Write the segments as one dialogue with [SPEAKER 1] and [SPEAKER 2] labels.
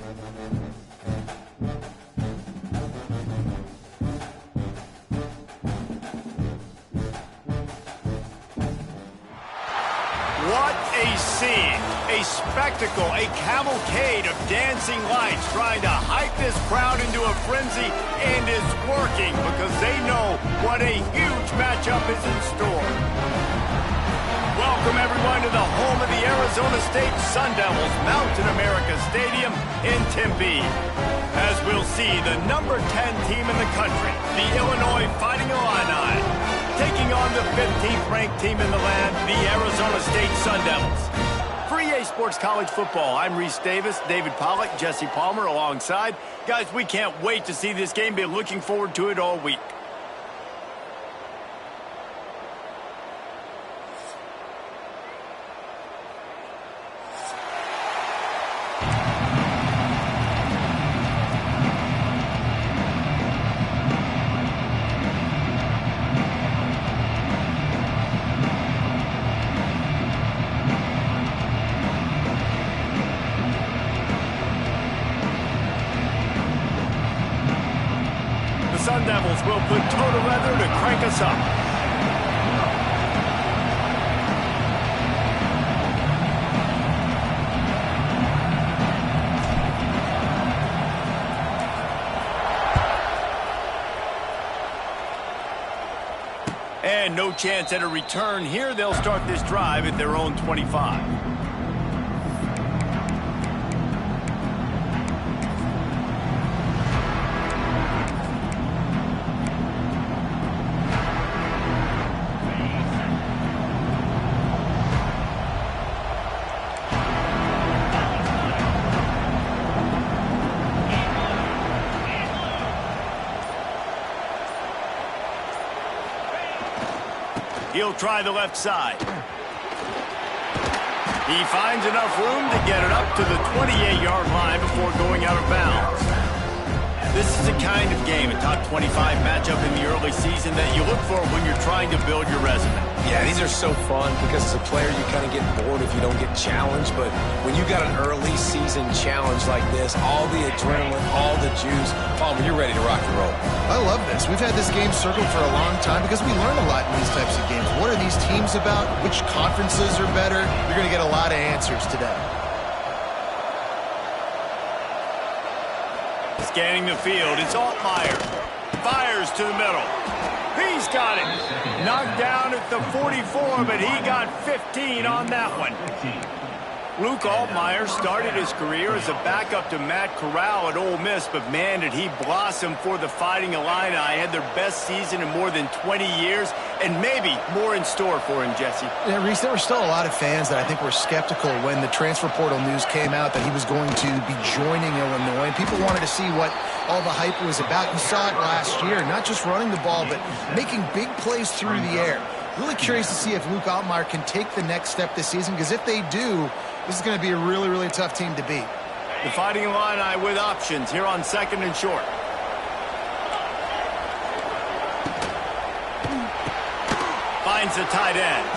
[SPEAKER 1] What a scene, a spectacle, a cavalcade of dancing lights trying to hype this crowd into a frenzy, and it's working because they know what a huge matchup is in store. Welcome everyone to the home of the Arizona State Sun Devils, Mountain America Stadium in Tempe. As we'll see, the number 10 team in the country, the Illinois Fighting Illini, taking on the 15th ranked team in the land, the Arizona State Sun Devils. For EA Sports College Football, I'm Reese Davis, David Pollack, Jesse Palmer alongside. Guys, we can't wait to see this game. Been looking forward to it all week. Sun Devils will put total leather to crank us up. And no chance at a return here. They'll start this drive at their own 25. He'll try the left side. He finds enough room to get it up to the 28-yard line before going out of bounds. This is the kind of game, a top 25 matchup in the early season, that you look for when you're trying to build your resume.
[SPEAKER 2] Yeah, these are so fun because as a player you kind of get bored if you don't get challenged, but when you got an early season challenge like this, all the adrenaline, all the juice, Palmer, you're ready to rock and roll.
[SPEAKER 3] I love this. We've had this game circled for a long time because we learn a lot in these types of games. What are these teams about? Which conferences are better? You're going to get a lot of answers today.
[SPEAKER 1] Scanning the field, it's Altmaier. Fires to the middle. He's got it. Knocked down at the 44, but he got 15 on that one. Luke Altmaier started his career as a backup to Matt Corral at Ole Miss, but man, did he blossom for the Fighting Illini. Had their best season in more than 20 years, and maybe more in store for him, Jesse.
[SPEAKER 3] Yeah, Reese, there were still a lot of fans that I think were skeptical when the transfer portal news came out that he was going to be joining Illinois, and people wanted to see what all the hype was about. You saw it last year, not just running the ball, but making big plays through the air. Really curious to see if Luke Altmaier can take the next step this season, because if they do, this is going to be a really, really tough team to beat.
[SPEAKER 1] The Fighting Illini with options here on 2nd and short. Finds the tight end.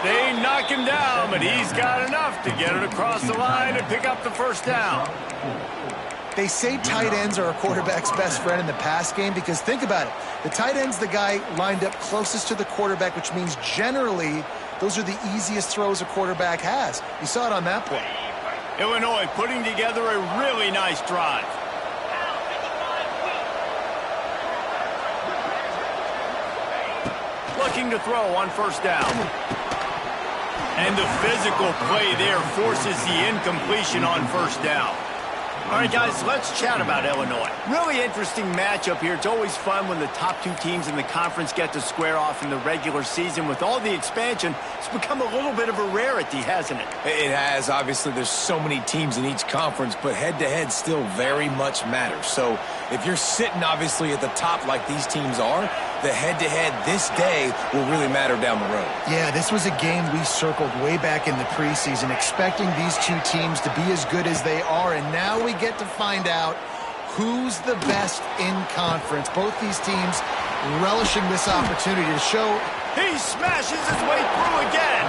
[SPEAKER 1] They knock him down, but he's got enough to get it across the line and pick up the first down.
[SPEAKER 3] They say tight ends are a quarterback's best friend in the pass game because think about it. The tight end's the guy lined up closest to the quarterback, which means generally those are the easiest throws a quarterback has. You saw it on that play.
[SPEAKER 1] Illinois putting together a really nice drive. Looking to throw on first down. And the physical play there forces the incompletion on first down. All right, guys, let's chat about Illinois. Really interesting matchup here. It's always fun when the top two teams in the conference get to square off in the regular season. With all the expansion, it's become a little bit of a rarity, hasn't it?
[SPEAKER 2] It has. Obviously, there's so many teams in each conference, but head-to-head still very much matters. So if you're sitting, obviously, at the top like these teams are, the head-to-head this day will really matter down the road.
[SPEAKER 3] Yeah, this was a game we circled way back in the preseason, expecting these two teams to be as good as they are, and now we get to find out who's the best in conference. Both these teams relishing this opportunity to show.
[SPEAKER 1] He smashes his way through again.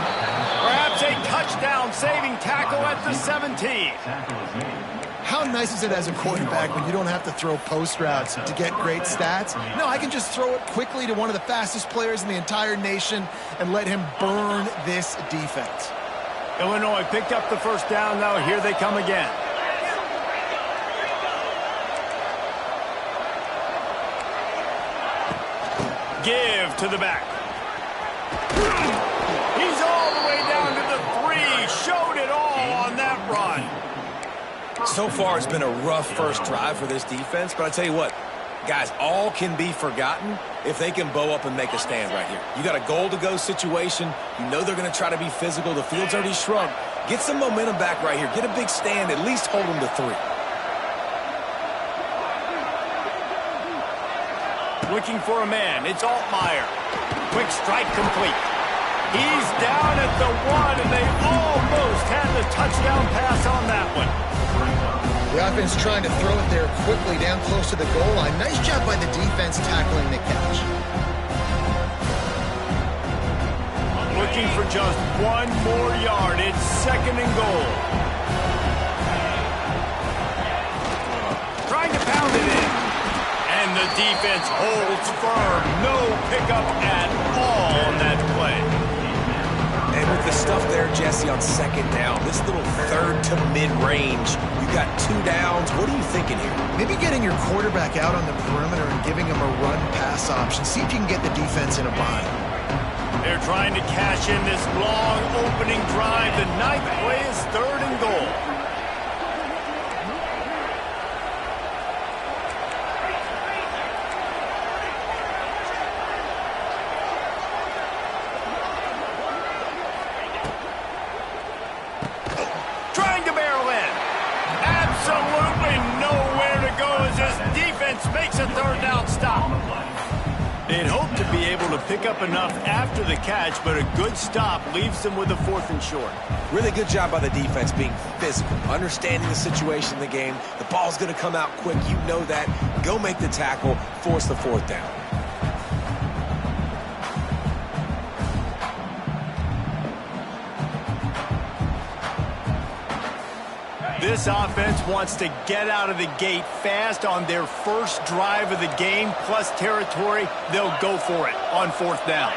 [SPEAKER 1] Perhaps a touchdown-saving tackle at the 17.
[SPEAKER 3] How nice is it as a quarterback when you don't have to throw post routes to get great stats? No, I can just throw it quickly to one of the fastest players in the entire nation and let him burn this defense.
[SPEAKER 1] Illinois picked up the first down. Now here they come again. Give to the back. He's all the way down to the 3. Showed it all on that run.
[SPEAKER 2] So far, it's been a rough first drive for this defense, but I tell you what, guys, all can be forgotten if they can bow up and make a stand right here. You got a goal-to-go situation. You know they're going to try to be physical. The field's already shrunk. Get some momentum back right here. Get a big stand. At least hold them to 3.
[SPEAKER 1] Looking for a man. It's Altmaier. Quick strike complete. He's down at the 1, and they almost had the touchdown pass on that one.
[SPEAKER 3] The offense trying to throw it there quickly down close to the goal line. Nice job by the defense tackling the catch.
[SPEAKER 1] Looking for just 1 more yard. It's 2nd and goal. Trying to pound it in. And the defense holds firm. No pickup at all on that play.
[SPEAKER 2] And with the stuff there, Jesse, on 2nd down, this little 3rd to mid-range, you got 2 downs. What are you thinking here?
[SPEAKER 3] Maybe getting your quarterback out on the perimeter and giving him a run-pass option. See if you can get the defense in a bind.
[SPEAKER 1] They're trying to cash in this long opening drive. The 9th play is 3rd and goal. Trying to barrel in. Absolutely nowhere to go as this defense makes a 3rd down stop. They'd hope to be able to pick up enough after the catch, but a good stop leaves them with a 4th and short.
[SPEAKER 2] Really good job by the defense being physical, understanding the situation in the game. The ball's going to come out quick. You know that. Go make the tackle, force the 4th down.
[SPEAKER 1] This offense wants to get out of the gate fast on their first drive of the game, plus territory. They'll go for it on 4th down.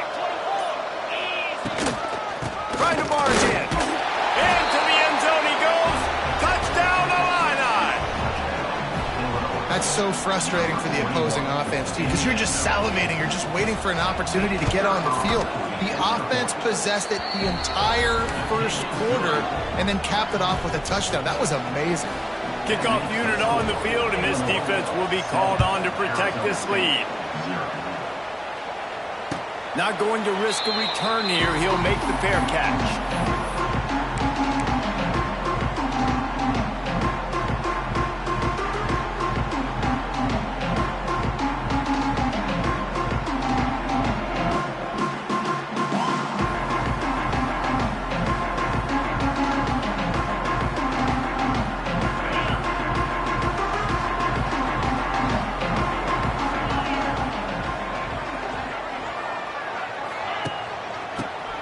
[SPEAKER 1] Trying to barge in. Into the end zone he goes. Touchdown, Illini.
[SPEAKER 3] That's so frustrating for the opposing offense, too, because you're just salivating. You're just waiting for an opportunity to get on the field. The offense possessed it the entire first quarter and then capped it off with a touchdown. That was amazing.
[SPEAKER 1] Kickoff unit on the field, and this defense will be called on to protect this lead. Not going to risk a return here. He'll make the fair catch.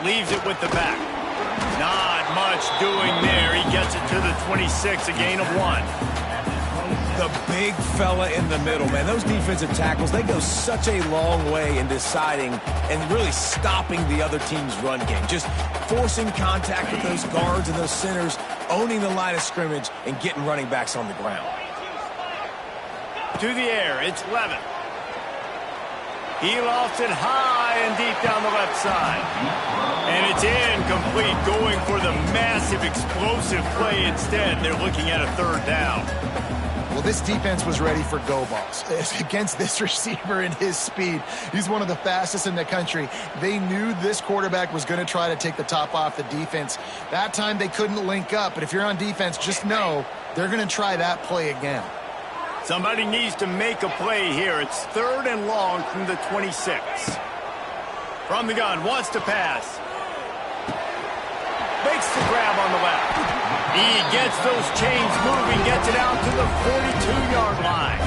[SPEAKER 1] Leaves it with the back. Not much doing there. He gets it to the 26, a gain of 1.
[SPEAKER 2] The big fella in the middle, man. Those defensive tackles, they go such a long way in deciding and really stopping the other team's run game. Just forcing contact with those guards and those centers, owning the line of scrimmage, and getting running backs on the ground.
[SPEAKER 1] To the air, it's Levin. He lost it high and deep down the left side. And it's incomplete, going for the massive explosive play instead. They're looking at a 3rd down.
[SPEAKER 3] Well, this defense was ready for go balls. Against this receiver and his speed, he's one of the fastest in the country. They knew this quarterback was going to try to take the top off the defense. That time they couldn't link up, but if you're on defense, just know they're going to try that play again.
[SPEAKER 1] Somebody needs to make a play here. It's 3rd and long from the 26. From the gun, wants to pass. Makes the grab on the left. He gets those chains moving, gets it out to the 42-yard line.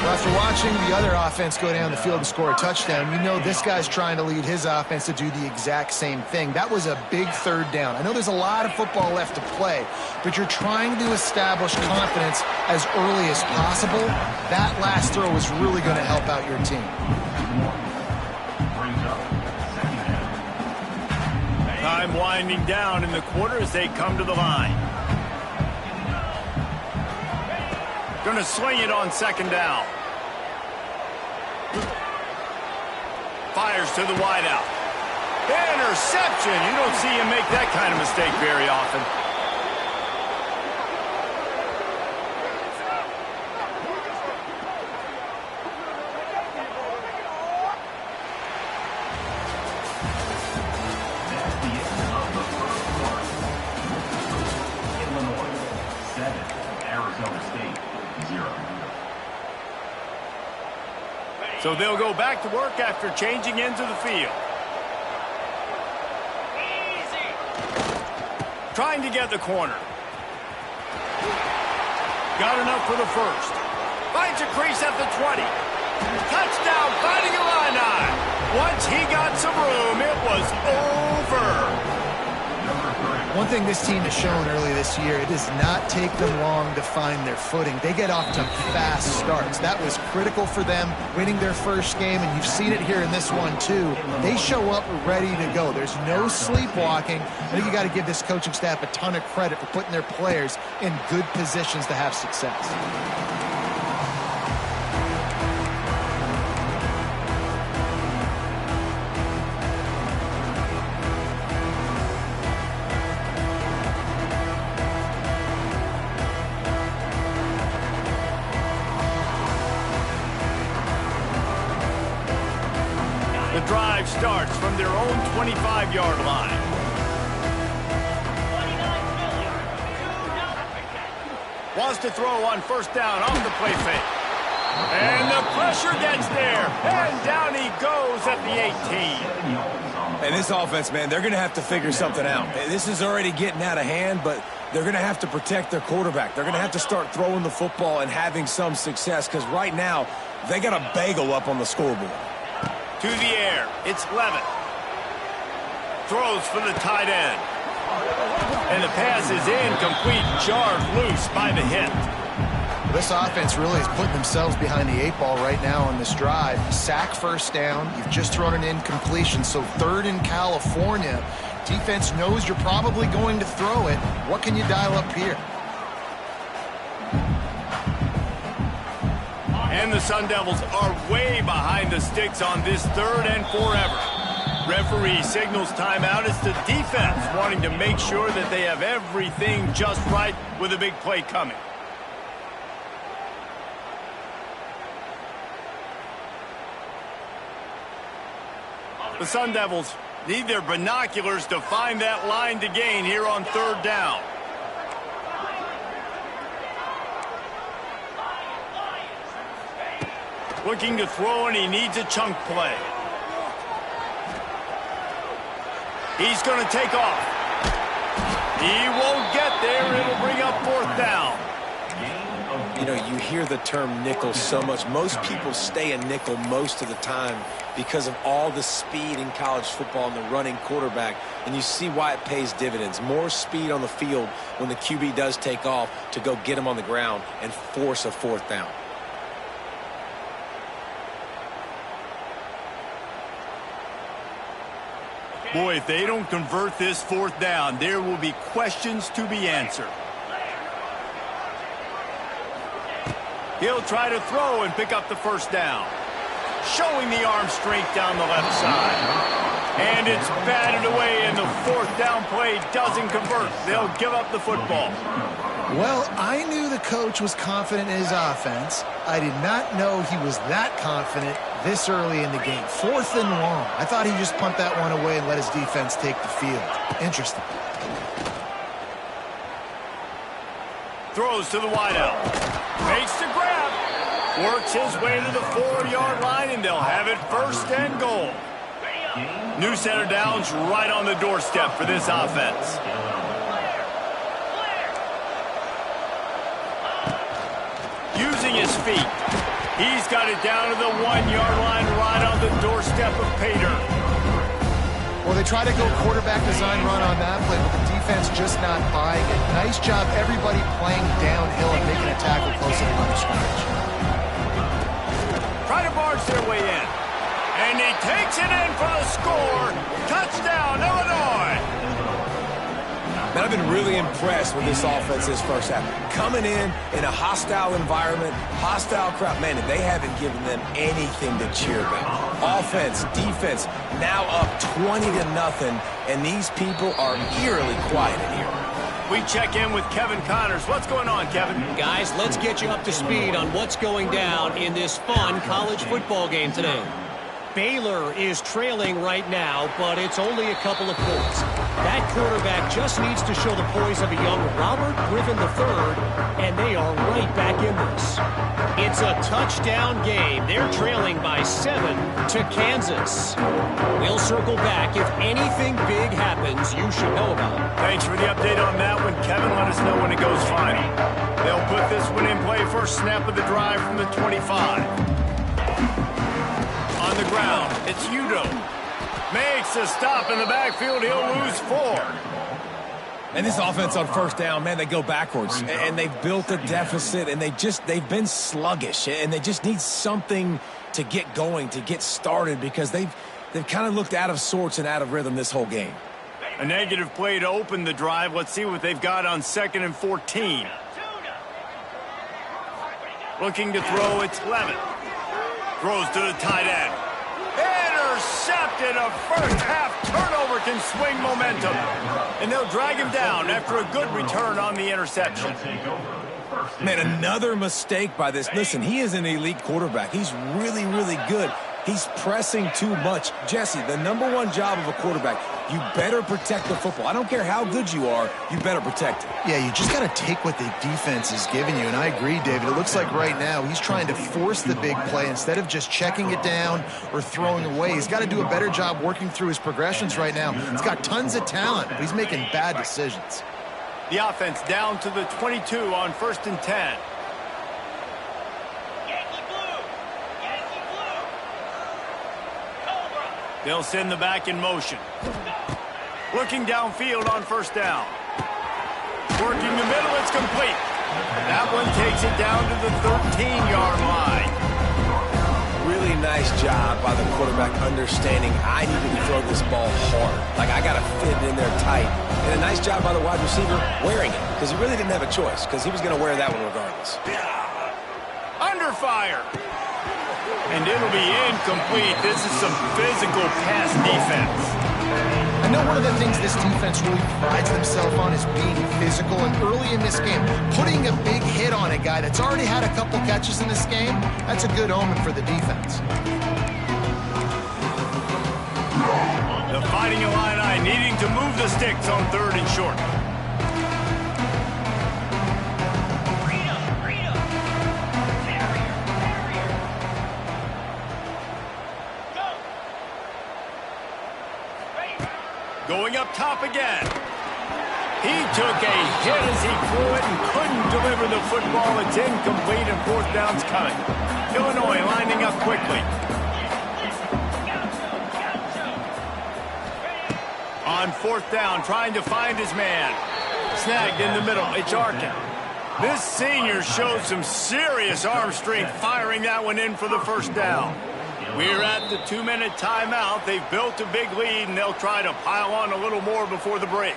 [SPEAKER 3] Well, after watching the other offense go down the field and score a touchdown, you know this guy's trying to lead his offense to do the exact same thing. That was a big third down. I know there's a lot of football left to play, but you're trying to establish confidence as early as possible. That last throw is really going to help out your team.
[SPEAKER 1] Time winding down in the quarter as they come to the line. Going to swing it on second down. Fires to the wideout. Interception. You don't see him make that kind of mistake very often. So they'll go back to work after changing into the field. Trying to get the corner. Got enough for the first. Finds a crease at the 20. Touchdown, Fighting Illini. Once he got some room, it was over.
[SPEAKER 3] One thing this team has shown early this year, it does not take them long to find their footing. They get off to fast starts. That was critical for them winning their first game, and you've seen it here in this one too. They show up ready to go. There's no sleepwalking. I think you got to give this coaching staff a ton of credit for putting their players in good positions to have success.
[SPEAKER 1] The drive starts from their own 25-yard line. Wants to throw on first down off the play fake. And the pressure gets there. And down he goes at the 18.
[SPEAKER 2] And this offense, man, they're going to have to figure something out. This is already getting out of hand, but they're going to have to protect their quarterback. They're going to have to start throwing the football and having some success because right now they got a bagel up on the scoreboard.
[SPEAKER 1] To the air, it's Levitt. Throws for the tight end. And the pass is incomplete, jarred loose by the hit.
[SPEAKER 3] This offense really is putting themselves behind the 8 ball right now on this drive. Sack first down. You've just thrown an incompletion, so third in California. Defense knows you're probably going to throw it. What can you dial up here?
[SPEAKER 1] And the Sun Devils are way behind the sticks on this third and forever. Referee signals timeout. It's the defense wanting to make sure that they have everything just right with a big play coming. The Sun Devils need their binoculars to find that line to gain here on third down. Looking to throw, and he needs a chunk play. He's going to take off. He won't get there. It'll bring up fourth down.
[SPEAKER 2] You know, you hear the term nickel so much. Most people stay a nickel most of the time because of all the speed in college football and the running quarterback. And you see why it pays dividends. More speed on the field when the QB does take off to go get him on the ground and force a fourth down.
[SPEAKER 1] Boy, if they don't convert this fourth down, there will be questions to be answered. He'll try to throw and pick up the first down. Showing the arm strength down the left side. And it's batted away, and the fourth down play doesn't convert. They'll give up the football.
[SPEAKER 3] Well, I knew the coach was confident in his offense. I did not know he was that confident this early in the game. Fourth and long. I thought he'd just punt that one away and let his defense take the field. Interesting.
[SPEAKER 1] Throws to the wideout. Makes the grab. Works his way to the 4-yard line, and they'll have it first and goal. New set of downs right on the doorstep for this offense. Using his feet. He's got it down to the 1-yard line right on the doorstep of Pater.
[SPEAKER 3] Well, they try to go quarterback design run on that play, but the defense just not buying it. Nice job, everybody playing downhill and making a tackle close to the line of scrimmage.
[SPEAKER 1] Try to barge their way in. And he takes it in for the score. Touchdown, Illinois.
[SPEAKER 2] Man, I've been really impressed with this offense this first half. Coming in a hostile environment, hostile crowd. Man, they haven't given them anything to cheer about. Offense, defense, now up 20-0, and these people are eerily quiet in here.
[SPEAKER 1] We check in with Kevin Connors. What's going on, Kevin?
[SPEAKER 4] Guys, let's get you up to speed on what's going down in this fun college football game today. Baylor is trailing right now, but it's only a couple of points. That quarterback just needs to show the poise of a young Robert Griffin III, and they are right back in this. It's a touchdown game. They're trailing by 7 to Kansas. We'll circle back. If anything big happens, you should know about it.
[SPEAKER 1] Thanks for the update on that one, Kevin. Let us know when it goes final. They'll put this one in play first snap of the drive from the 25. On the ground, it's Udo. Makes a stop in the backfield. He'll lose 4.
[SPEAKER 2] And this offense on first down, man, they go backwards. And they've built a deficit, and they've been sluggish. And they just need something to get going, to get started, because they've kind of looked out of sorts and out of rhythm this whole game.
[SPEAKER 1] A negative play to open the drive. Let's see what they've got on 2nd and 14. Looking to throw, it's Levin. Throws to the tight end. Intercepted. A first-half turnover can swing momentum. And they'll drag him down after a good return on the interception.
[SPEAKER 2] Man, another mistake by this. Listen, he is an elite quarterback. He's really, really good. He's pressing too much. Jesse, the #1 job of a quarterback, you better protect the football. I don't care how good you are, you better protect it.
[SPEAKER 3] Yeah, you just got to take what the defense is giving you, and I agree, David. It looks like right now he's trying to force the big play instead of just checking it down or throwing away. He's got to do a better job working through his progressions right now. He's got tons of talent, but he's making bad decisions.
[SPEAKER 1] The offense down to the 22 on 1st and 10. They'll send the back in motion. Looking downfield on 1st down. Working the middle, it's complete. That one takes it down to the 13-yard line.
[SPEAKER 2] Really nice job by the quarterback understanding I need to throw this ball hard. Like, I got to fit it in there tight. And a nice job by the wide receiver wearing it, because he really didn't have a choice, because he was going to wear that one regardless.
[SPEAKER 1] Under fire. And it'll be incomplete. This is some physical pass defense.
[SPEAKER 3] I know one of the things this defense really prides themselves on is being physical, and early in this game, putting a big hit on a guy that's already had a couple catches in this game, that's a good omen for the defense.
[SPEAKER 1] The Fighting Illini needing to move the sticks on 3rd and short. Going up top again. He took a hit as he threw it and couldn't deliver the football. It's incomplete and 4th down's coming. Illinois lining up quickly. On 4th down, trying to find his man. Snagged in the middle, it's Arkin. This senior showed some serious arm strength firing that one in for the 1st down. We're at the 2-minute timeout. They've built a big lead, and they'll try to pile on a little more before the break.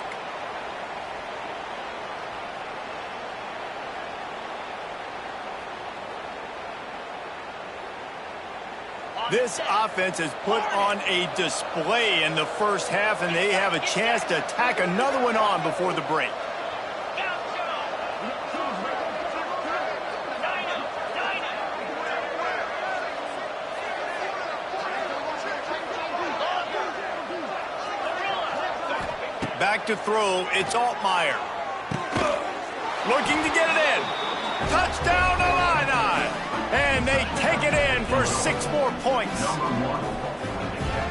[SPEAKER 1] This offense has put on a display in the first half, and they have a chance to tack another one on before the break. Back to throw, it's Altmaier. Looking to get it in. Touchdown, Illini! And they take it in for 6 more points.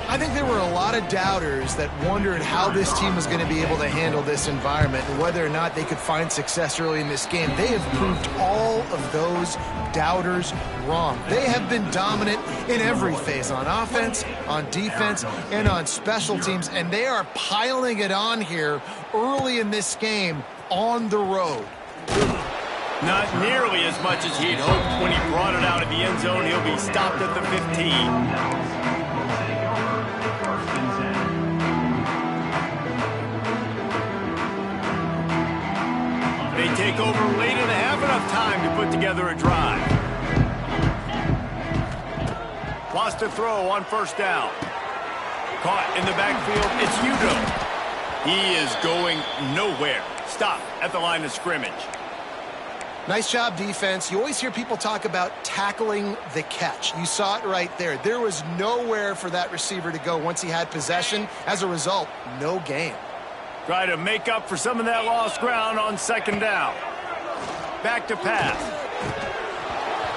[SPEAKER 3] I think there were a lot of doubters that wondered how this team was going to be able to handle this environment and whether or not they could find success early in this game. They have proved all of those doubters wrong. They have been dominant in every phase, on offense, on defense, and on special teams, and they are piling it on here early in this game on the road.
[SPEAKER 1] Not nearly as much as he'd hoped when he brought it out of the end zone. He'll be stopped at the 15. They take over late and have enough time to put together a drive. Wants to throw on first down. Caught in the backfield, it's Udo. He is going nowhere. Stop at the line of scrimmage.
[SPEAKER 3] Nice job, defense. You always hear people talk about tackling the catch. You saw it right there. There was nowhere for that receiver to go once he had possession. As a result, no gain.
[SPEAKER 1] Try to make up for some of that lost ground on second down. Back to pass.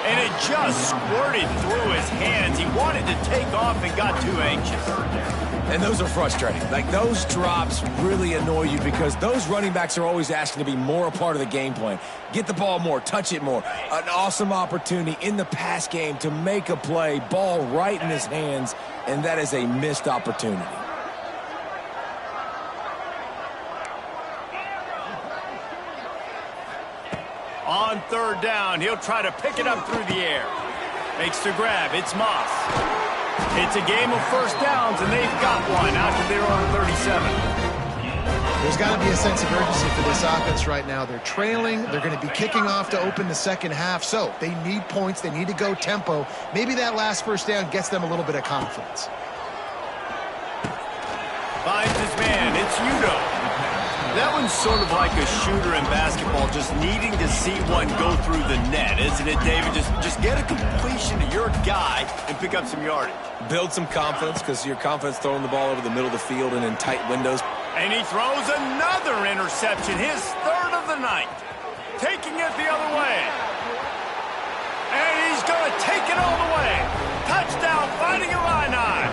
[SPEAKER 1] And it just squirted through his hands. He wanted to take off and got too anxious.
[SPEAKER 2] And those are frustrating. Like, those drops really annoy you because those running backs are always asking to be more a part of the game plan. Get the ball more, touch it more. An awesome opportunity in the pass game to make a play, ball right in his hands, and that is a missed opportunity.
[SPEAKER 1] On third down, he'll try to pick it up through the air. Makes the grab. It's Moss. It's a game of first downs, and they've got one after they're on 37.
[SPEAKER 3] There's got to be a sense of urgency for this offense right now. They're trailing. They're going to be kicking off to open the second half, so they need points. They need to go tempo. Maybe that last first down gets them a little bit of confidence.
[SPEAKER 1] Finds his man. It's Udo. That one's sort of like a shooter in basketball, just needing to see one go through the net, isn't it, David? Just get a completion to your guy and pick up some yardage.
[SPEAKER 2] Build some confidence because your confidence throwing the ball over the middle of the field and in tight windows.
[SPEAKER 1] And he throws another interception, his third of the night. Taking it the other way. And he's going to take it all the way. Touchdown, Fighting Illini.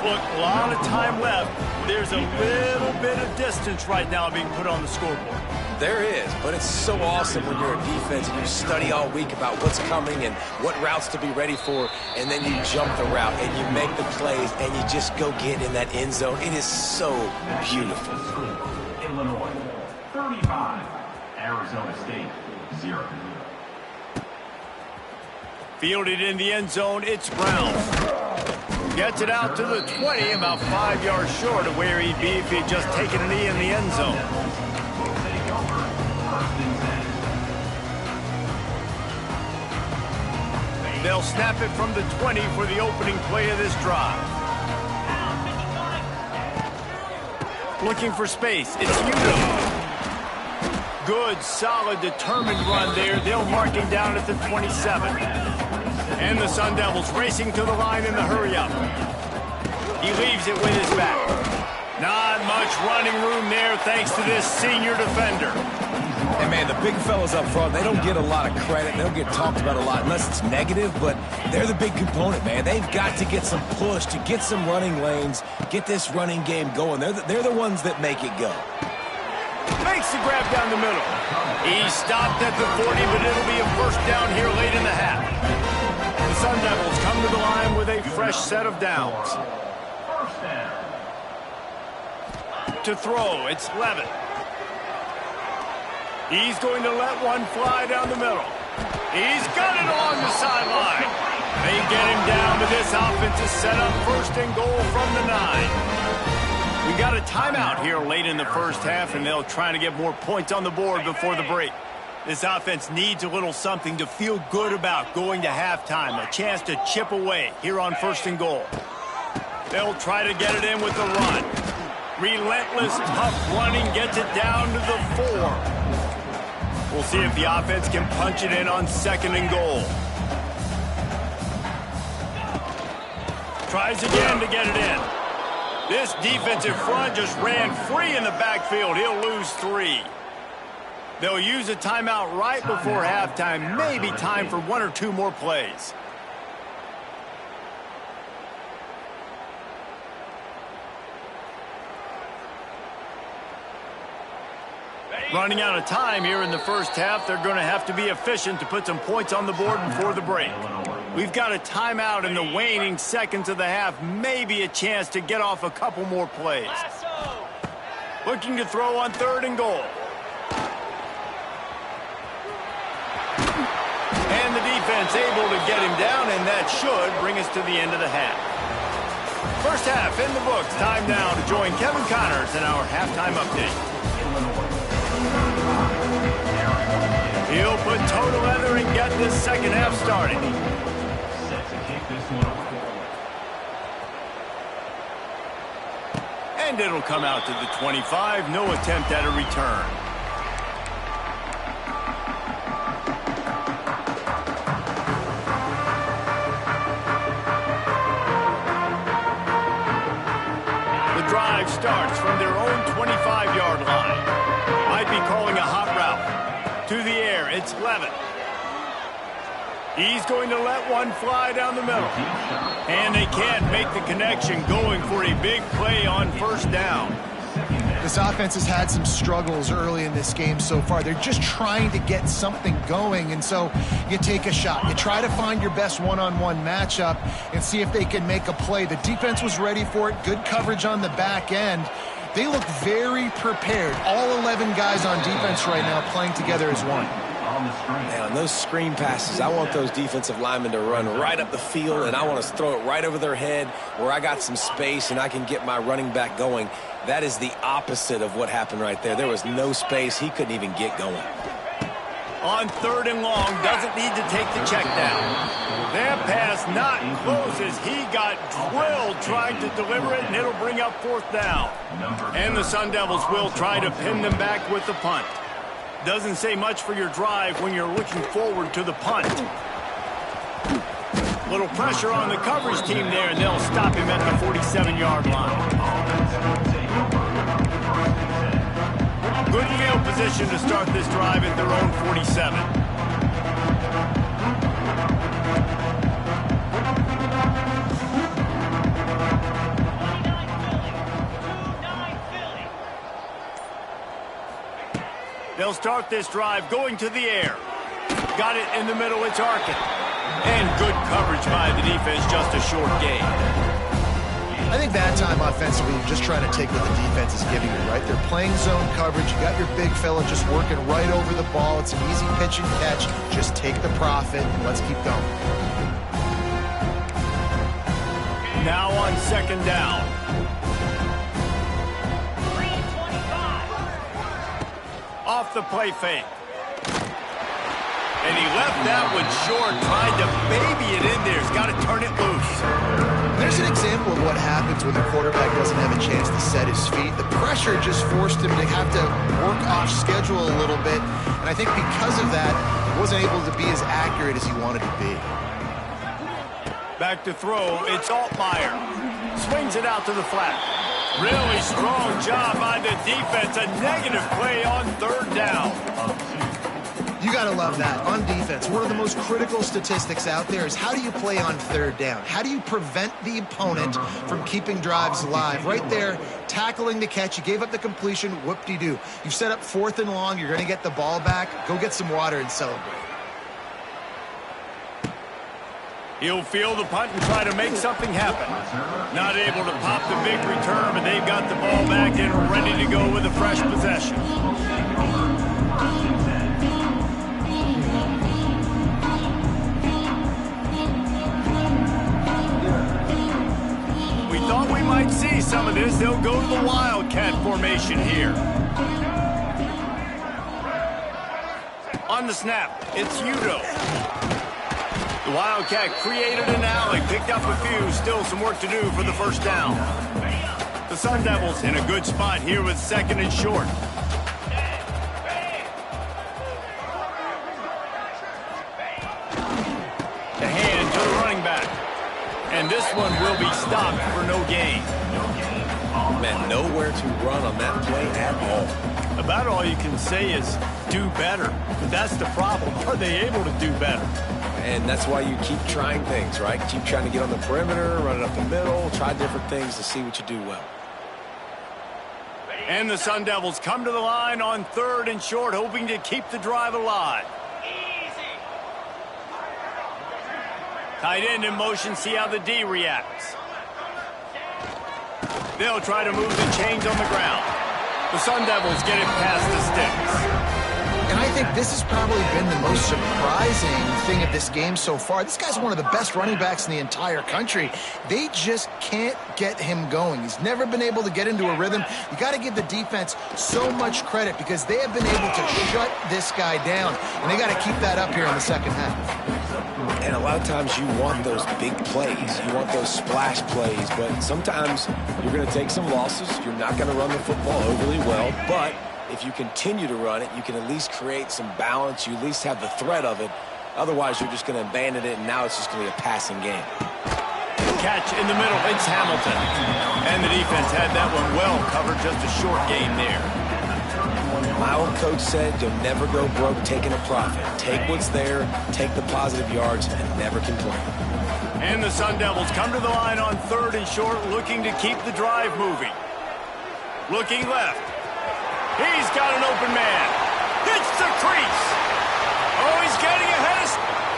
[SPEAKER 1] Look, a lot of time left. There's a little bit of distance right now being put on the scoreboard.
[SPEAKER 2] There is, but it's so awesome when you're a defense and you study all week about what's coming and what routes to be ready for, and then you jump the route and you make the plays and you just go get in that end zone. It is so beautiful.
[SPEAKER 5] Illinois, 35. Arizona State, 0.
[SPEAKER 1] Fielded in the end zone, it's Brown. Gets it out to the 20, about 5 yards short of where he'd be if he'd just taken a knee in the end zone. They'll snap it from the 20 for the opening play of this drive. Looking for space, it's Udo. Good, solid, determined run there. They'll mark him down at the 27. And the Sun Devils racing to the line in the hurry-up. He leaves it with his back. Not much running room there thanks to this senior defender.
[SPEAKER 2] And, man, the big fellas up front, they don't get a lot of credit. They don't get talked about a lot unless it's negative, but they're the big component, man. They've got to get some push, to get some running lanes, get this running game going. They're the ones that make it go.
[SPEAKER 1] Makes the grab down the middle. He stopped at the 40, but it'll be a first down here late in the half. The Sun Devils come to the line with a fresh set of downs. To throw, it's Levin. He's going to let one fly down the middle. He's got it along the sideline. They get him down, but this offense is set up first and goal from the 9. We got a timeout here late in the first half, and they'll try to get more points on the board before the break. This offense needs a little something to feel good about going to halftime. A chance to chip away here on first and goal. They'll try to get it in with the run. Relentless, tough running gets it down to the 4. We'll see if the offense can punch it in on second and goal. Tries again to get it in. This defensive front just ran free in the backfield. He'll lose 3. They'll use a timeout right before halftime. Maybe time for 1 or 2 more plays. Running out of time here in the first half. They're going to have to be efficient to put some points on the board before the break. We've got a timeout in the waning seconds of the half. Maybe a chance to get off a couple more plays. Looking to throw on 3rd and goal. And the defense able to get him down, and that should bring us to the end of the half. First half in the books. Time now to join Kevin Connors in our halftime update. He'll put toe to leather and get this second half started.
[SPEAKER 5] Set to kick this one away.
[SPEAKER 1] And it'll come out to the 25. No attempt at a return. The drive starts from their own 25-yard line. Might be calling a hot route. To the air, it's Levin. He's going to let one fly down the middle. And they can't make the connection, going for a big play on 1st down.
[SPEAKER 3] This offense has had some struggles early in this game so far. They're just trying to get something going, and so you take a shot. You try to find your best one-on-one matchup and see if they can make a play. The defense was ready for it. Good coverage on the back end. They look very prepared. All 11 guys on defense right now playing together as one.
[SPEAKER 2] Man, on those screen passes, I want those defensive linemen to run right up the field, and I want to throw it right over their head where I got some space and I can get my running back going. That is the opposite of what happened right there. There was no space. He couldn't even get going.
[SPEAKER 1] On 3rd and long, doesn't need to take the check down. That pass not close as he got drilled trying to deliver it, and it'll bring up 4th down. And the Sun Devils will try to pin them back with the punt. Doesn't say much for your drive when you're looking forward to the punt. Little pressure on the coverage team there, and they'll stop him at the 47-yard line. Good field position to start this drive at their own 47. They'll start this drive going to the air. Got it in the middle, it's Arkin. And good coverage by the defense, just a short gain.
[SPEAKER 3] I think that time offensively, you're just trying to take what the defense is giving you, right? They're playing zone coverage. You got your big fella just working right over the ball. It's an easy pitch and catch. Just take the profit and let's keep going.
[SPEAKER 1] Now on 2nd down. Off the play fake. And he left that one short, tried to baby it in there. He's got to turn it loose.
[SPEAKER 3] There's an example of what happens when the quarterback doesn't have a chance to set his feet. The pressure just forced him to have to work off schedule a little bit. And I think because of that, he wasn't able to be as accurate as he wanted to be.
[SPEAKER 1] Back to throw, it's Altmaier. Swings it out to the flat. Really strong job by the defense. A negative play on 3rd down.
[SPEAKER 3] You got to love that. On defense, one of the most critical statistics out there is how do you play on 3rd down? How do you prevent the opponent from keeping drives alive? Right there, tackling the catch. You gave up the completion. Whoop-de-doo. You've set up 4th and long. You're going to get the ball back. Go get some water and celebrate.
[SPEAKER 1] He'll field the punt and try to make something happen. Not able to pop the big return, but they've got the ball back and ready to go with a fresh possession. We thought we might see some of this. They'll go to the Wildcat formation here. On the snap, it's Udo. The Wildcat created an alley, picked up a few, still some work to do for the 1st down. The Sun Devils in a good spot here with 2nd and short. The hand to the running back. And this one will be stopped for no gain.
[SPEAKER 2] Man, nowhere to run on that play at all.
[SPEAKER 1] About all you can say is do better. But that's the problem. Are they able to do better?
[SPEAKER 2] And that's why you keep trying things, right? Keep trying to get on the perimeter, run it up the middle, try different things to see what you do well.
[SPEAKER 1] And the Sun Devils come to the line on 3rd and short, hoping to keep the drive alive. Tight end in motion, see how the D reacts. They'll try to move the chains on the ground. The Sun Devils get it past the sticks.
[SPEAKER 3] And I think this has probably been the most surprising thing of this game so far. This guy's one of the best running backs in the entire country. They just can't get him going. He's never been able to get into a rhythm. You got to give the defense so much credit because they have been able to shut this guy down. And they got to keep that up here in the second half.
[SPEAKER 2] And a lot of times you want those big plays. You want those splash plays. But sometimes you're going to take some losses. You're not going to run the football overly well. But if you continue to run it, you can at least create some balance. You at least have the threat of it. Otherwise, you're just going to abandon it, and now it's just going to be a passing game.
[SPEAKER 1] Catch in the middle. It's Hamilton. And the defense had that one well covered. Just a short gain there.
[SPEAKER 2] My old coach said you'll never go broke taking a profit. Take what's there, take the positive yards, and never complain.
[SPEAKER 1] And the Sun Devils come to the line on 3rd and short, looking to keep the drive moving. Looking left. He's got an open man. Hits the crease. Oh, he's getting ahead of...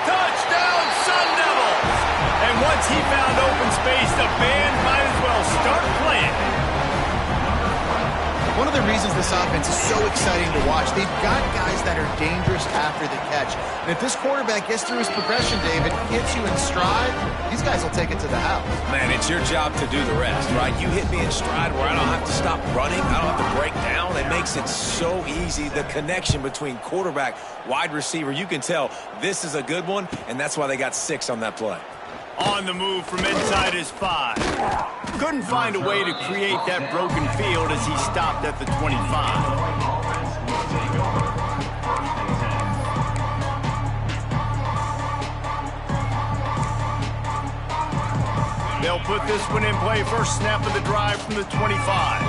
[SPEAKER 1] Touchdown, Sun Devils! And once he found open space, the band might as well start playing.
[SPEAKER 3] One of the reasons this offense is so exciting to watch, they've got guys that are dangerous after the catch. And if this quarterback gets through his progression, David, hits you in stride, these guys will take it to the house.
[SPEAKER 2] Man, it's your job to do the rest, right? You hit me in stride where I don't have to stop running. I don't have to break down. It makes it so easy. The connection between quarterback, wide receiver, you can tell this is a good one, and that's why they got 6 on that play.
[SPEAKER 1] On the move from inside his 5. Couldn't find a way to create that broken field as he stopped at the 25. They'll put this one in play. First snap of the drive from the 25.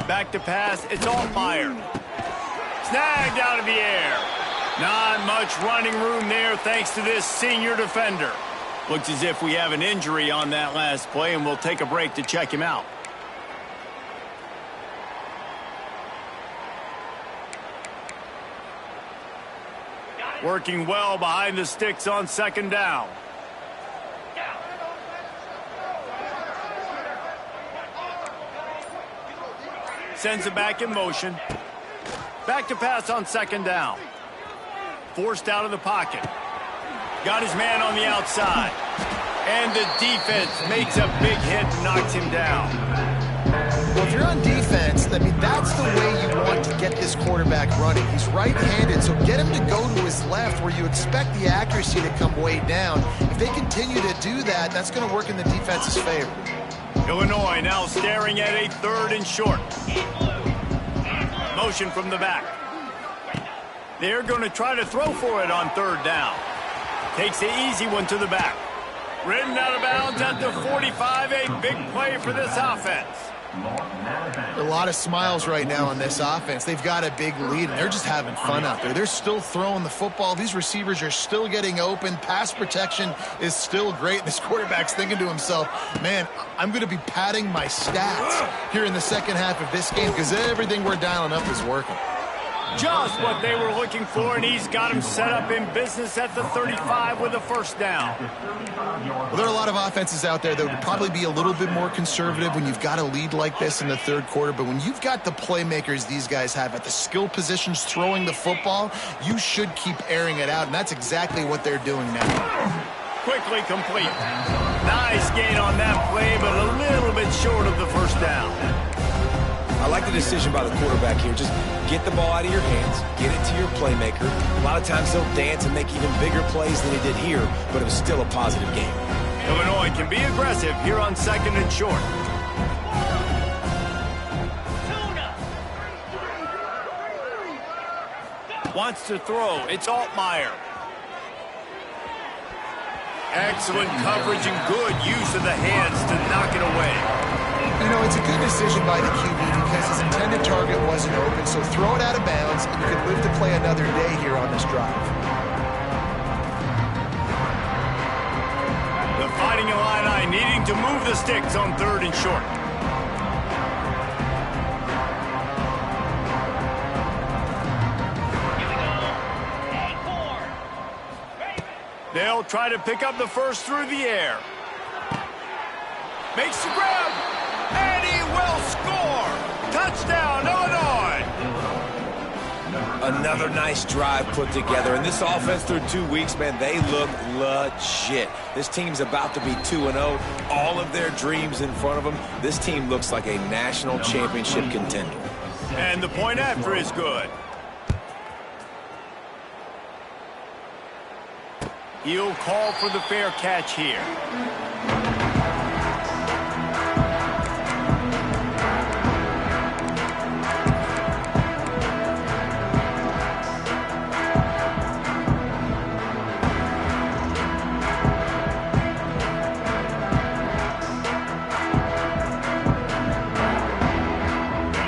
[SPEAKER 1] Back to pass, it's Altmaier. Snagged out of the air. Not much running room there thanks to this senior defender. Looks as if we have an injury on that last play, and we'll take a break to check him out. Working well behind the sticks on 2nd down. Sends it back in motion. Back to pass on 2nd down. Forced out of the pocket. Got his man on the outside. And the defense makes a big hit and knocks him down.
[SPEAKER 3] Well, if you're on defense, I mean, that's the way you want to get this quarterback running. He's right-handed, so get him to go to his left where you expect the accuracy to come way down. If they continue to do that, that's going to work in the defense's favor.
[SPEAKER 1] Illinois now staring at a 3rd and short. Motion from the back. They're going to try to throw for it on 3rd down. Takes the easy one to the back. Ridden out of bounds at the 45. A big play for this offense.
[SPEAKER 3] A lot of smiles right now on this offense. They've got a big lead, and they're just having fun out there. They're still throwing the football. These receivers are still getting open. Pass protection is still great. This quarterback's thinking to himself, man, I'm going to be padding my stats here in the second half of this game because everything we're dialing up is working.
[SPEAKER 1] Just what they were looking for, and he's got him set up in business at the 35 with a 1st down.
[SPEAKER 3] Well, there are a lot of offenses out there that would probably be a little bit more conservative when you've got a lead like this in the 3rd quarter, but when you've got the playmakers these guys have at the skill positions throwing the football, you should keep airing it out, and that's exactly what they're doing now.
[SPEAKER 1] Quickly complete. Nice gain on that play, but a little bit short of the 1st down.
[SPEAKER 2] I like the decision by the quarterback here. Just get the ball out of your hands, get it to your playmaker. A lot of times they'll dance and make even bigger plays than he did here, but it was still a positive game.
[SPEAKER 1] Illinois can be aggressive here on 2nd and short. Wants to throw. It's Altmaier. Excellent coverage and good use of the hands to knock it away.
[SPEAKER 3] You know, it's a good decision by the QB because his intended target wasn't open, so throw it out of bounds, and you can live to play another day here on this drive.
[SPEAKER 1] line needing to move the sticks on 3rd and short. They'll try to pick up the first through the air. Makes the grab, and he will score! Touchdown, Illinois!
[SPEAKER 2] Another nice drive put together. And this offense through 2 weeks, man, they look legit. This team's about to be 2-0. All of their dreams in front of them. This team looks like a national championship contender.
[SPEAKER 1] And the point after is good. He'll call for the fair catch here.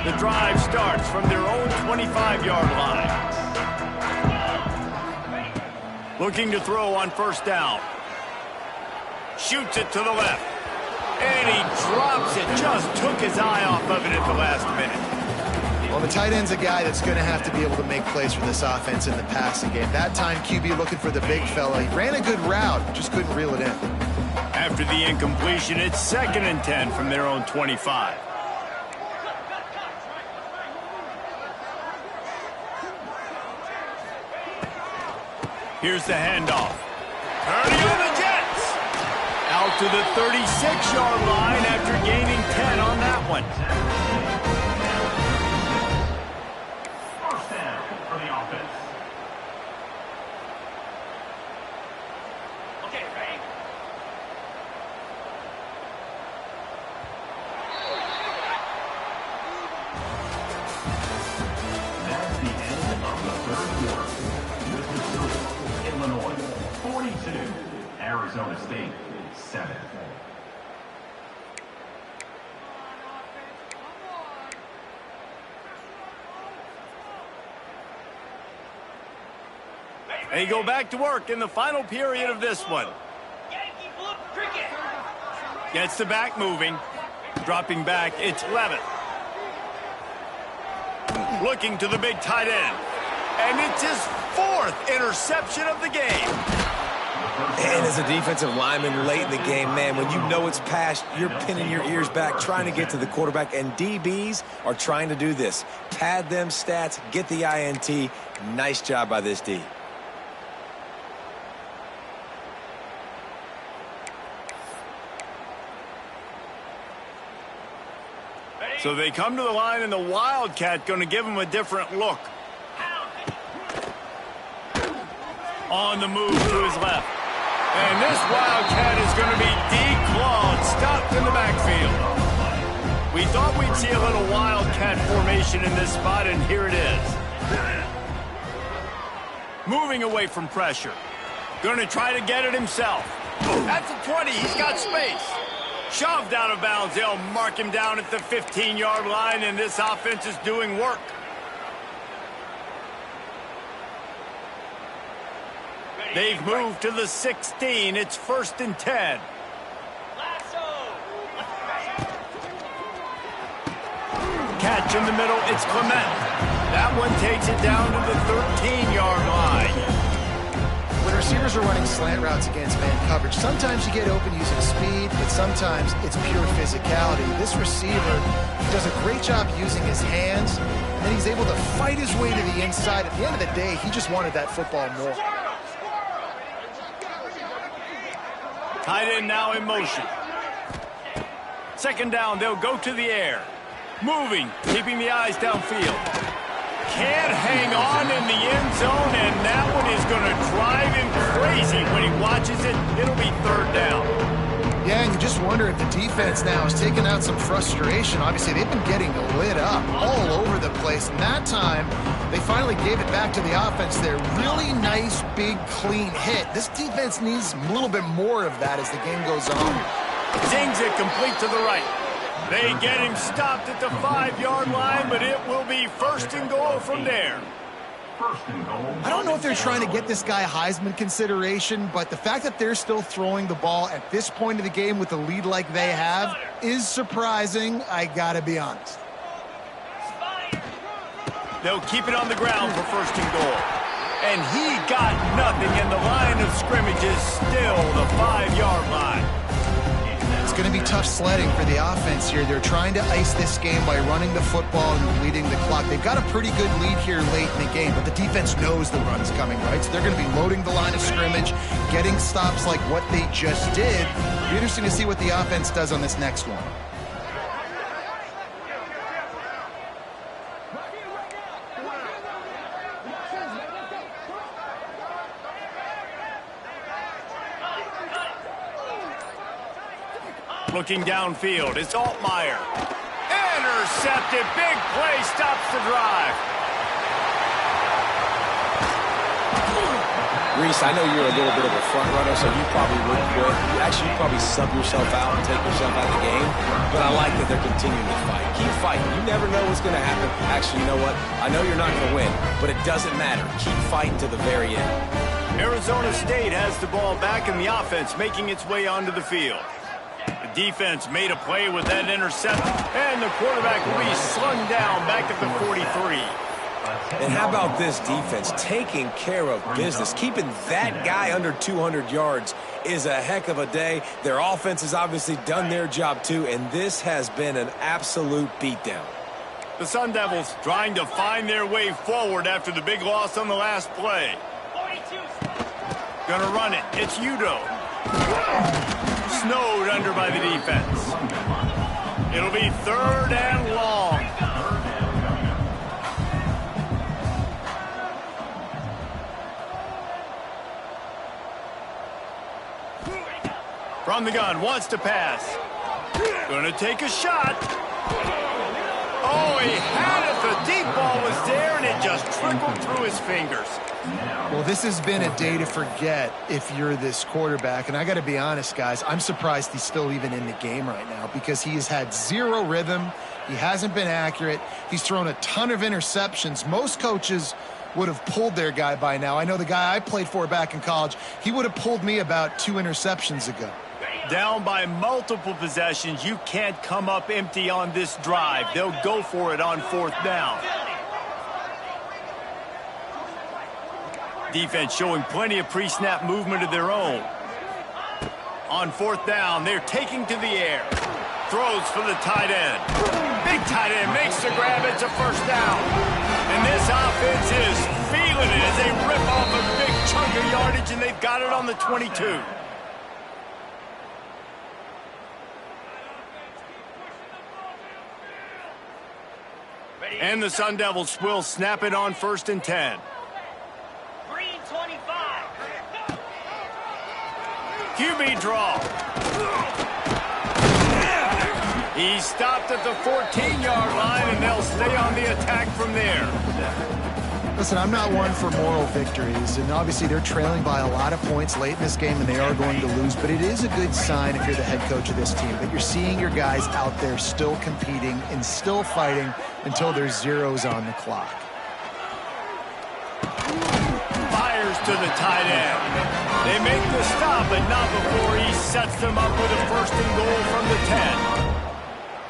[SPEAKER 1] The drive starts from their own 25-yard line. Looking to throw on 1st down. Shoots it to the left. And he drops it. Just took his eye off of it at the last minute.
[SPEAKER 3] Well, the tight end's a guy that's going to have to be able to make plays for this offense in the passing game. That time, QB looking for the big fella. He ran a good route, just couldn't reel it in.
[SPEAKER 1] After the incompletion, it's 2nd and 10 from their own 25. Here's the handoff. Purdy on the Jets. Out to the 36-yard line after gaining 10 on that one.
[SPEAKER 5] First down for the offense. Okay, ready? That's the end of the 3rd quarter. Illinois 42, Arizona State 7.
[SPEAKER 1] They go back to work in the final period of this one. Gets the back moving. Dropping back, it's Levitt. Looking to the big tight end. And it's his 4th interception of the game.
[SPEAKER 2] And as a defensive lineman late in the game, man, when you know it's past, you're pinning your ears back, trying to get to the quarterback, and DBs are trying to do this. Pad them stats, get the INT. Nice job by this D.
[SPEAKER 1] So they come to the line, and the Wildcat going to give them a different look. On the move to his left. And this Wildcat is going to be declawed, stopped in the backfield. We thought we'd see a little Wildcat formation in this spot, and here it is. Moving away from pressure. Going to try to get it himself. That's a 20. He's got space. Shoved out of bounds. They'll mark him down at the 15-yard line, and this offense is doing work. They've moved to the 16. It's 1st and 10. Catch in the middle. It's Clement. That one takes it down to the 13-yard line.
[SPEAKER 3] When receivers are running slant routes against man coverage, sometimes you get open using speed, but sometimes it's pure physicality. This receiver does a great job using his hands, and then he's able to fight his way to the inside. At the end of the day, he just wanted that football more.
[SPEAKER 1] Tight end now in motion. 2nd down, they'll go to the air. Moving, keeping the eyes downfield. Can't hang on in the end zone, and that one is going to drive him crazy when he watches it. It'll be 3rd down.
[SPEAKER 3] Yeah, and you just wonder if the defense now has taken out some frustration. Obviously, they've been getting lit up all over the place. And that time, they finally gave it back to the offense there. Really nice, big, clean hit. This defense needs a little bit more of that as the game goes on.
[SPEAKER 1] Zings it complete to the right. They get him stopped at the 5-yard line, but it will be 1st and goal from there.
[SPEAKER 5] First and goal.
[SPEAKER 3] I don't know if they're trying to get this guy Heisman consideration, but the fact that they're still throwing the ball at this point of the game with a lead like they have is surprising, I gotta be honest.
[SPEAKER 1] They'll keep it on the ground for first and goal. And he got nothing, and the line of scrimmage is still the 5-yard line.
[SPEAKER 3] It's going to be tough sledding for the offense here. They're trying to ice this game by running the football and bleeding the clock. They've got a pretty good lead here late in the game, but the defense knows the run's coming, right? So they're going to be loading the line of scrimmage, getting stops like what they just did. It'll be interesting to see what the offense does on this next one.
[SPEAKER 1] Looking downfield, it's Altmaier. Intercepted, big play, stops the drive.
[SPEAKER 2] Reese, I know you're a little bit of a front runner, so you probably would quit. You probably sub yourself out and take yourself out of the game. But I like that they're continuing to fight. Keep fighting. You never know what's going to happen. Actually, you know what? I know you're not going to win, but it doesn't matter. Keep fighting to the very end.
[SPEAKER 1] Arizona State has the ball back in the offense, making its way onto the field. The defense made a play with that interception, and the quarterback will be slung down back at the 43.
[SPEAKER 2] And how about this defense taking care of business? Keeping that guy under 200 yards is a heck of a day. Their offense has obviously done their job too, and this has been an absolute beatdown.
[SPEAKER 1] The Sun Devils trying to find their way forward after the big loss on the last play. Gonna run it. It's Udo. Snowed under by the defense. It'll be 3rd and long. From the gun, wants to pass. Gonna take a shot. Oh, he had it. The deep ball was there, and it just trickled through his fingers.
[SPEAKER 3] Well, this has been a day to forget if you're this quarterback. And I got to be honest, guys, I'm surprised he's still even in the game right now because he has had zero rhythm. He hasn't been accurate. He's thrown a ton of interceptions. Most coaches would have pulled their guy by now. I know the guy I played for back in college, he would have pulled me about 2 interceptions ago.
[SPEAKER 1] Down by multiple possessions, you can't come up empty on this drive. They'll go for it on 4th down. Defense showing plenty of pre-snap movement of their own. On 4th down, they're taking to the air. Throws for the tight end. Big tight end makes the grab. It's a 1st down. And this offense is feeling it as they rip off a big chunk of yardage, and they've got it on the 22. And the Sun Devils will snap it on 1st and 10. QB draw. He's stopped at the 14-yard line, and they'll stay on the attack from there.
[SPEAKER 3] Listen, I'm not one for moral victories, and obviously they're trailing by a lot of points late in this game, and they are going to lose, but it is a good sign if you're the head coach of this team that you're seeing your guys out there still competing and still fighting until there's zeros on the clock.
[SPEAKER 1] Fires to the tight end. They make the stop, but not before he sets them up with a 1st and goal from the 10.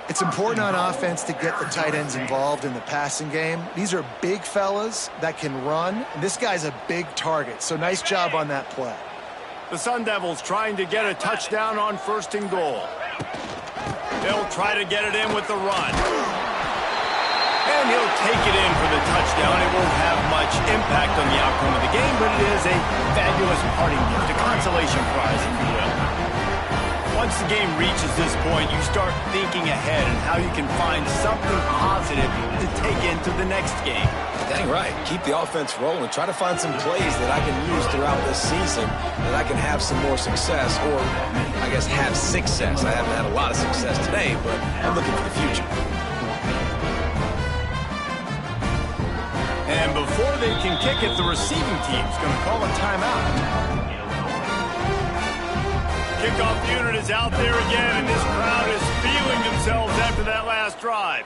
[SPEAKER 3] It's important on offense to get the tight ends involved in the passing game. These are big fellas that can run. And this guy's a big target, so nice job on that play.
[SPEAKER 1] The Sun Devils trying to get a touchdown on 1st and goal. They'll try to get it in with the run. And he'll take it in for the touchdown. It won't have much impact on the outcome of the game, but it is a fabulous parting gift, a consolation prize, if you will. Once the game reaches this point, you start thinking ahead and how you can find something positive to take into the next game.
[SPEAKER 2] Dang right. Keep the offense rolling. Try to find some plays that I can use throughout this season that I can have some more success, or I guess have success. I haven't had a lot of success today, but I'm looking for the future.
[SPEAKER 1] And before they can kick it, the receiving team's going to call a timeout. Kickoff unit is out there again, and this crowd is feeling themselves after that last drive.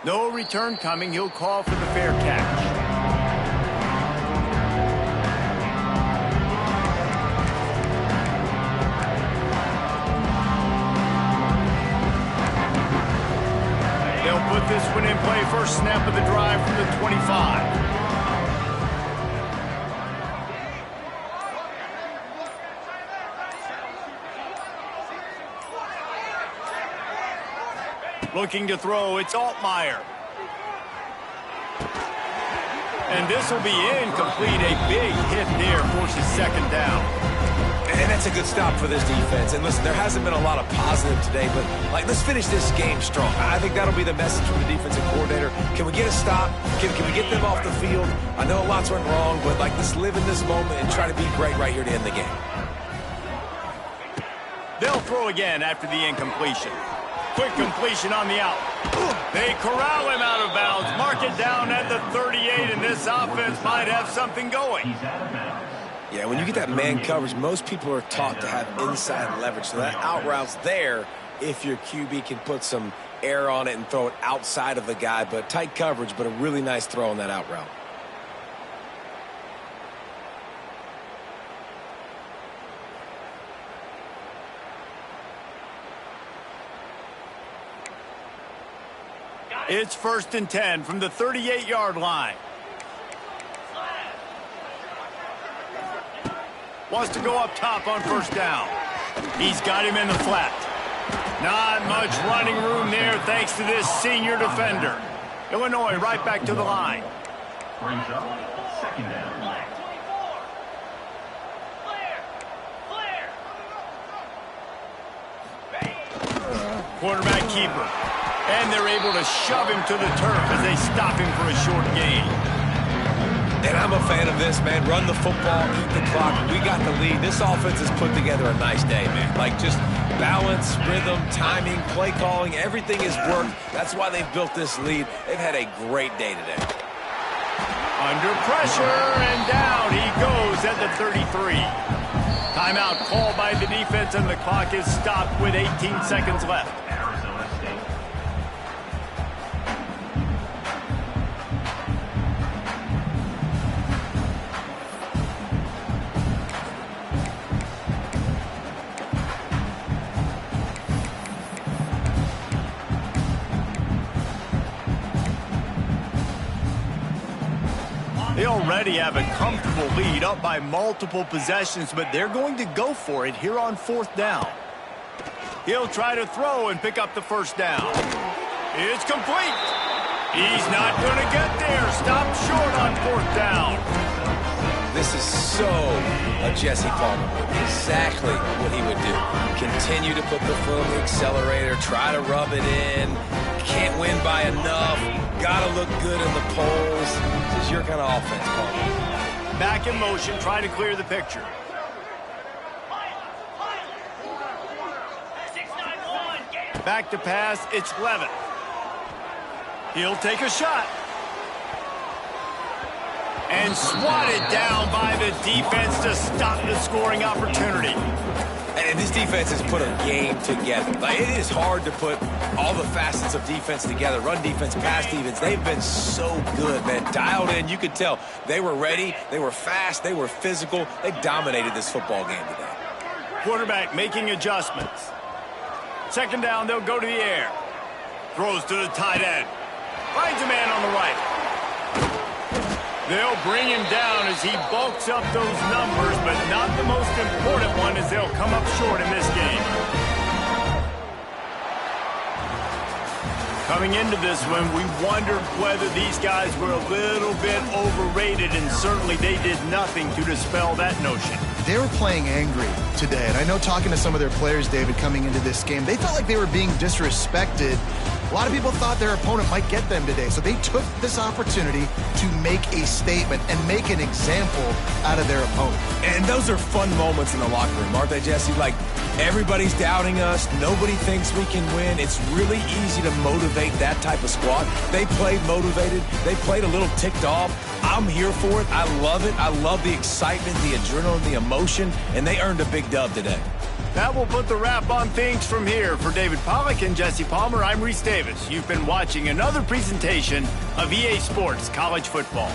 [SPEAKER 1] No return coming. He'll call for the fair catch. They'll put this one in play. First snap of the drive from the 25. Looking to throw, it's Altmaier. And this will be incomplete. A big hit there, forces second down.
[SPEAKER 2] And that's a good stop for this defense. And listen, there hasn't been a lot of positive today, but let's finish this game strong. I think that'll be the message from the defensive coordinator. Can we get a stop? Can we get them off the field? I know a lot's went wrong, but let's live in this moment and try to be great right here to end the game.
[SPEAKER 1] They'll throw again after the incompletion. Quick completion on the out. They corral him out of bounds. Mark it down at the 38, and this offense might have something going.
[SPEAKER 2] Yeah, when you get that man coverage, most people are taught to have inside leverage. So that out route's there if your QB can put some air on it and throw it outside of the guy. But tight coverage, but a really nice throw on that out route.
[SPEAKER 1] It's 1st and 10 from the 38-yard line. Wants to go up top on first down. He's got him in the flat. Not much running room there thanks to this senior defender. Illinois right back to the line.
[SPEAKER 5] Brings up second down.
[SPEAKER 1] Quarterback keeper. And they're able to shove him to the turf as they stop him for a short gain.
[SPEAKER 2] And I'm a fan of this, man. Run the football, eat the clock. We got the lead. This offense has put together a nice day, man. Just balance, rhythm, timing, play calling, everything has worked. That's why they've built this lead. They've had a great day today.
[SPEAKER 1] Under pressure, and down he goes at the 33. Timeout called by the defense, and the clock is stopped with 18 seconds left.
[SPEAKER 5] Arizona State.
[SPEAKER 1] They already have a comfortable lead, up by multiple possessions, but they're going to go for it here on 4th down. He'll try to throw and pick up the first down. It's complete. He's not going to get there. Stopped short on 4th down.
[SPEAKER 2] This is so a Jesse Palmer. Exactly what he would do. Continue to put the foot on the accelerator, try to rub it in. Can't win by enough. Gotta look good in the polls. This is your kind of offense, Palmer.
[SPEAKER 1] Back in motion, trying to clear the picture. Back to pass, it's Levitt. He'll take a shot. And swatted down by the defense to stop the scoring opportunity.
[SPEAKER 2] And this defense has put a game together. It is hard to put all the facets of defense together. Run defense, pass defense. They've been so good, man. Dialed in. You could tell they were ready. They were fast. They were physical. They dominated this football game today.
[SPEAKER 1] Quarterback making adjustments. Second down, they'll go to the air. Throws to the tight end. Finds a man on the right. They'll bring him down as he bulks up those numbers, but not the most important one as they'll come up short in this game. Coming into this one, we wondered whether these guys were a little bit overrated, and certainly they did nothing to dispel that notion.
[SPEAKER 3] They were playing angry today, and I know talking to some of their players, David, coming into this game, they felt like they were being disrespected. A lot of people thought their opponent might get them today, so they took this opportunity to make a statement and make an example out of their opponent.
[SPEAKER 2] And those are fun moments in the locker room, aren't they, Jesse? Everybody's doubting us. Nobody thinks we can win. It's really easy to motivate that type of squad. They played motivated. They played a little ticked off. I'm here for it. I love it. I love the excitement, the adrenaline, the emotion, and they earned a big dub today.
[SPEAKER 1] That will put the wrap on things from here. For David Pollack and Jesse Palmer, I'm Reese Davis. You've been watching another presentation of EA Sports College Football.